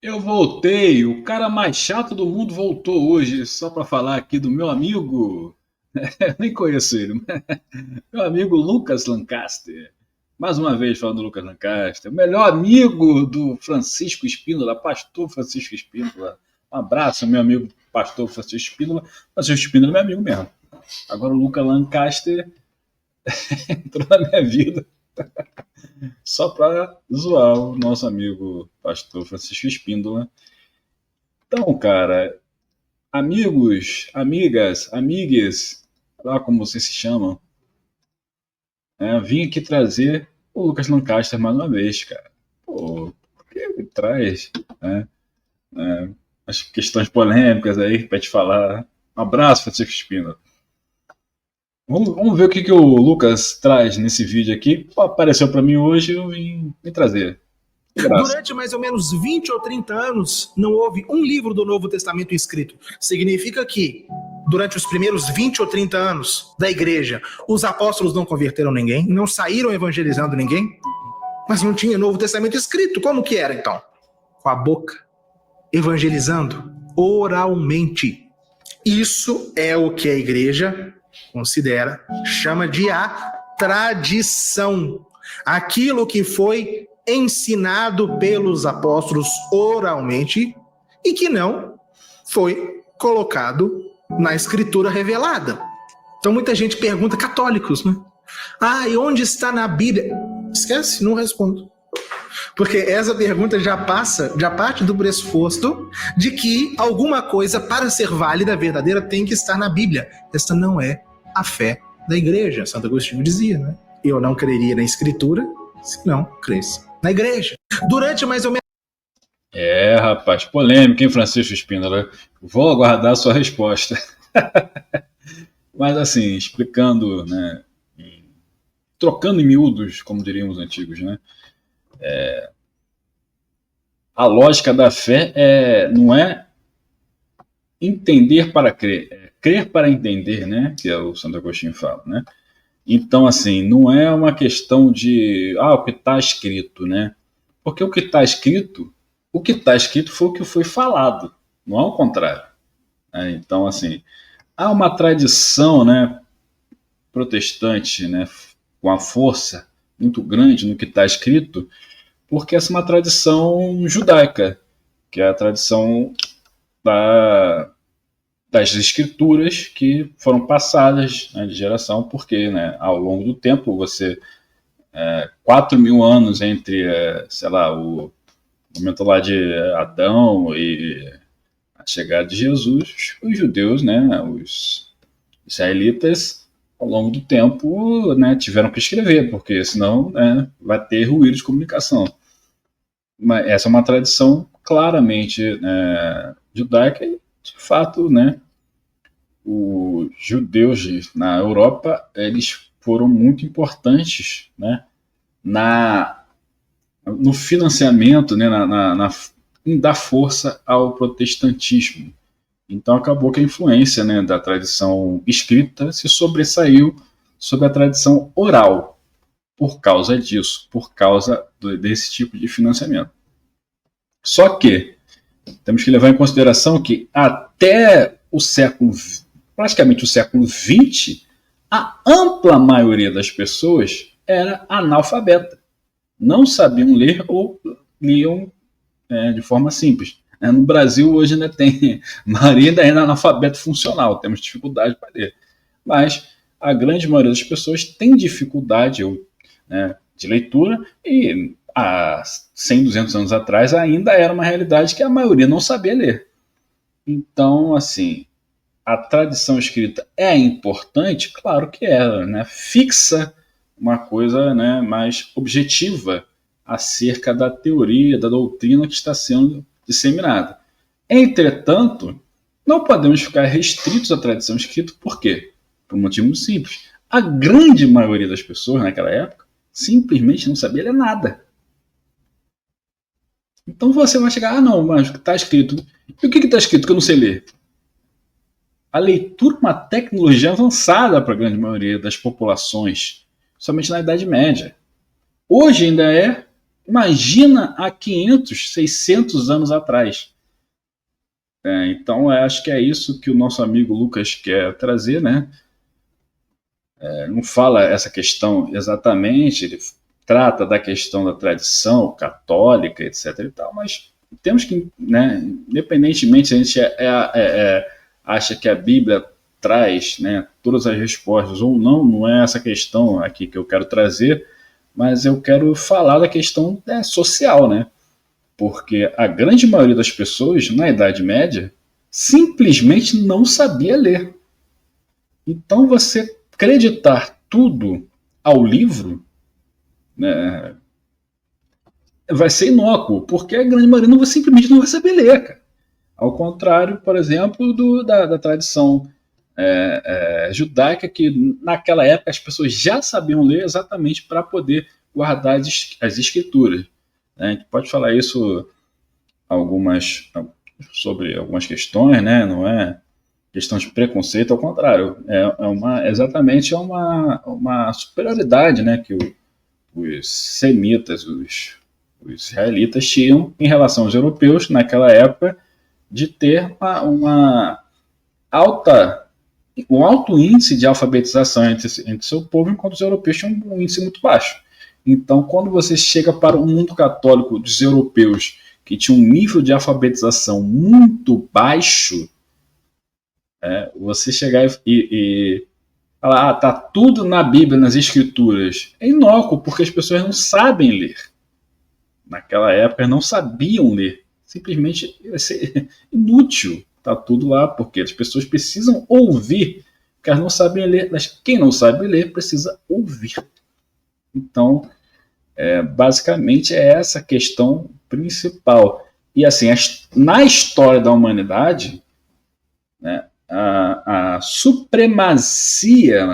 Eu voltei, o cara mais chato do mundo voltou hoje, só para falar aqui do meu amigo. Eu nem conheço ele, mas meu amigo Lucas Lancaster. Mais uma vez falando do Lucas Lancaster, o melhor amigo do Francisco Espínola, pastor Francisco Espínola. Um abraço, meu amigo pastor Francisco Espínola. Francisco Espínola é meu amigo mesmo. Agora o Lucas Lancaster entrou na minha vida só para zoar o nosso amigo pastor Francisco Espíndola. Então, cara, amigos, amigas, amigues, lá como vocês se chamam, vim aqui trazer o Lucas Lancaster mais uma vez, cara. Pô, porque ele traz, né, as questões polêmicas aí pra te falar. Um abraço, Francisco Espina. Vamos ver o que o Lucas traz nesse vídeo aqui. Pô, apareceu para mim hoje, eu vim trazer. Que graça. Durante mais ou menos 20 ou 30 anos, não houve um livro do Novo Testamento escrito. Significa que, durante os primeiros 20 ou 30 anos da igreja, os apóstolos não converteram ninguém, não saíram evangelizando ninguém, mas não tinha Novo Testamento escrito. Como que era, então? Com a boca, evangelizando oralmente. Isso é o que a igreja considera, chama de a tradição. Aquilo que foi ensinado pelos apóstolos oralmente e que não foi colocado na escritura revelada. Então muita gente pergunta, católicos, né? E onde está na Bíblia? Esquece, não respondo. Porque essa pergunta já parte do pressuposto de que alguma coisa, para ser válida, verdadeira, tem que estar na Bíblia. Esta não é a fé da igreja. Santo Agostinho dizia, né? Eu não creria na escritura se não cresce na igreja. Durante mais ou menos... Rapaz, polêmica, hein, Francisco Espíndola? Vou aguardar a sua resposta. Mas assim, explicando, né, trocando em miúdos, como diriam os antigos, né? A lógica da fé não é entender para crer, é crer para entender, né? Que é o Santo Agostinho fala, né? Então, assim, não é uma questão de o que está escrito, né? Porque o que está escrito foi o que foi falado, não é o contrário. Né? Então, assim, há uma tradição, né, protestante, né, com a força muito grande no que está escrito, porque essa é uma tradição judaica, que é a tradição da, das escrituras que foram passadas, né, de geração, porque, né, ao longo do tempo, 4.000 anos entre, sei lá, o momento lá de Adão e a chegada de Jesus, os judeus, né, os israelitas, ao longo do tempo, né, tiveram que escrever, porque senão, né, vai ter ruído de comunicação. Mas essa é uma tradição claramente judaica e, de fato, né, os judeus na Europa, eles foram muito importantes, né, no financiamento, né, em dar força ao protestantismo. Então acabou que a influência, né, da tradição escrita se sobressaiu sobre a tradição oral por causa disso, por causa desse tipo de financiamento. Só que temos que levar em consideração que até o século, praticamente o século XX, a ampla maioria das pessoas era analfabeta. Não sabiam ler ou liam de forma simples. No Brasil, hoje ainda tem, a maioria ainda é analfabeto funcional, temos dificuldade para ler. Mas a grande maioria das pessoas tem dificuldade de leitura e há 100, 200 anos atrás ainda era uma realidade que a maioria não sabia ler. Então, assim, a tradição escrita é importante? Claro que é, né? Fixa uma coisa, né, mais objetiva acerca da teoria, da doutrina que está sendo disseminada. Entretanto, não podemos ficar restritos à tradição escrita, por quê? Por um motivo muito simples. A grande maioria das pessoas naquela época simplesmente não sabia ler nada. Então você vai chegar, não, mas está escrito. E o que está escrito que eu não sei ler? A leitura é uma tecnologia avançada para a grande maioria das populações, somente na Idade Média. Hoje ainda é Imagina há 500, 600 anos atrás. Então, acho que é isso que o nosso amigo Lucas quer trazer, né? Não fala essa questão exatamente, ele trata da questão da tradição católica, etc. e tal, mas temos que, né, independentemente se a gente acha que a Bíblia traz, né, todas as respostas ou não, não é essa questão aqui que eu quero trazer, mas eu quero falar da questão social, né? Porque a grande maioria das pessoas na Idade Média simplesmente não sabia ler. Então você acreditar tudo ao livro, né, vai ser inócuo, porque a grande maioria simplesmente não vai saber ler, cara. Ao contrário, por exemplo, da tradição judaica, que naquela época as pessoas já sabiam ler exatamente para poder guardar as escrituras. A gente pode falar isso sobre algumas questões, né? Não é questão de preconceito, ao contrário, exatamente uma superioridade, né, que os semitas, os israelitas tinham em relação aos europeus naquela época, de ter um alto índice de alfabetização entre seu povo, enquanto os europeus tinham um índice muito baixo. Então, quando você chega para o mundo católico dos europeus, que tinha um nível de alfabetização muito baixo, você chegar e falar, tá tudo na Bíblia, nas Escrituras, é inócuo, porque as pessoas não sabem ler. Naquela época não sabiam ler. Simplesmente vai ser inútil. Tá tudo lá, porque as pessoas precisam ouvir, porque elas não sabem ler, mas quem não sabe ler precisa ouvir. Então, basicamente é essa questão principal. E assim, na história da humanidade, né, a supremacia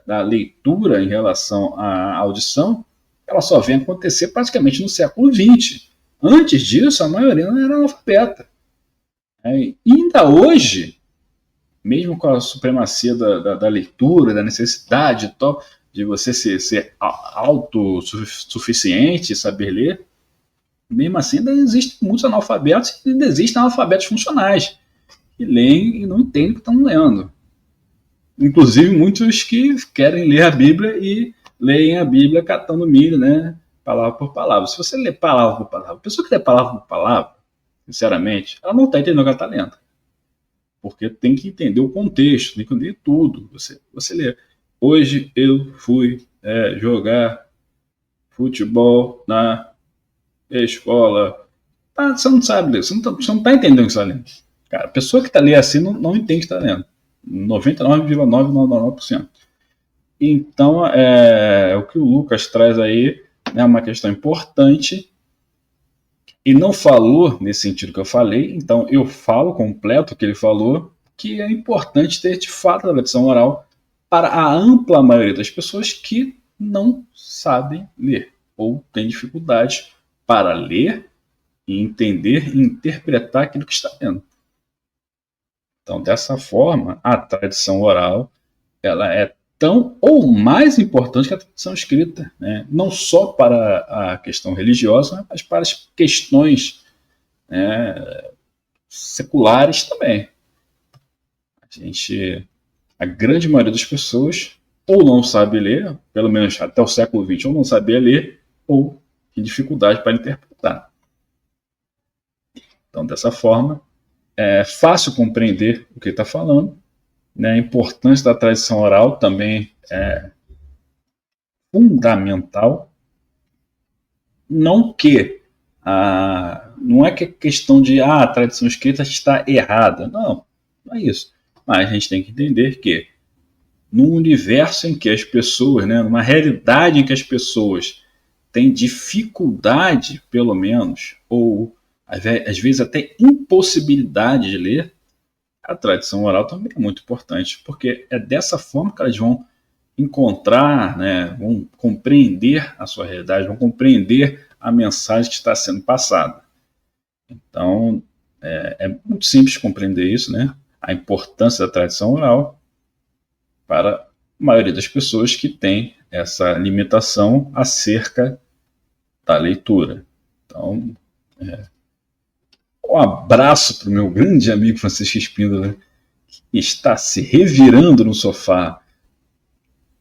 da leitura em relação à audição, ela só vem acontecer praticamente no século XX. Antes disso, a maioria não era analfabeta. E ainda hoje, mesmo com a supremacia da leitura, da necessidade de você ser autossuficiente e saber ler, mesmo assim ainda existem muitos analfabetos e ainda existem analfabetos funcionais, que leem e não entendem o que estão lendo. Inclusive muitos que querem ler a Bíblia e leem a Bíblia catando milho, né? Palavra por palavra. Se você lê palavra por palavra, a pessoa que lê palavra por palavra, sinceramente, ela não está entendendo o que ela está lendo. Porque tem que entender o contexto, tem que entender tudo. Você lê. Hoje eu fui jogar futebol na escola. Você não sabe ler, você não está entendendo o que você está lendo. Cara, a pessoa que está lendo assim não entende o que está lendo. 99,999%. Então, o que o Lucas traz aí é uma questão importante e não falou nesse sentido que eu falei, então eu falo completo o que ele falou, que é importante ter de fato a tradição oral para a ampla maioria das pessoas que não sabem ler ou têm dificuldade para ler e entender e interpretar aquilo que está lendo. Então, dessa forma, a tradição oral ela é tão ou mais importante que a tradição escrita, né? Não só para a questão religiosa, mas para as questões seculares também. A grande maioria das pessoas ou não sabe ler, pelo menos até o século XX, ou não sabia ler, ou tem dificuldade para interpretar. Então, dessa forma, é fácil compreender o que ele está falando, né? A importância da tradição oral também é fundamental. Não é que a questão de a tradição escrita está errada. Não é isso. Mas a gente tem que entender que num universo em que as pessoas, né, numa realidade em que as pessoas têm dificuldade, pelo menos, ou às vezes até impossibilidade de ler, a tradição oral também é muito importante, porque é dessa forma que elas vão encontrar, né, vão compreender a sua realidade, vão compreender a mensagem que está sendo passada. Então, é muito simples compreender isso, né? A importância da tradição oral para a maioria das pessoas que tem essa limitação acerca da leitura. Então, um abraço para o meu grande amigo Francisco Espíndola, que está se revirando no sofá,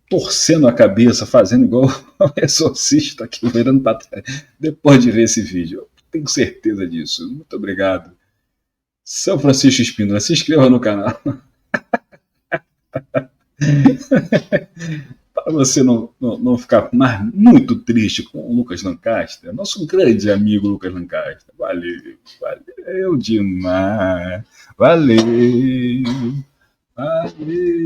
torcendo a cabeça, fazendo igual o exorcista aqui, virando para trás, depois de ver esse vídeo. Eu tenho certeza disso. Muito obrigado. São Francisco Espíndola, se inscreva no canal. Para você não ficar mais muito triste com o Lucas Lancaster, nosso grande amigo Lucas Lancaster. Valeu demais. Valeu.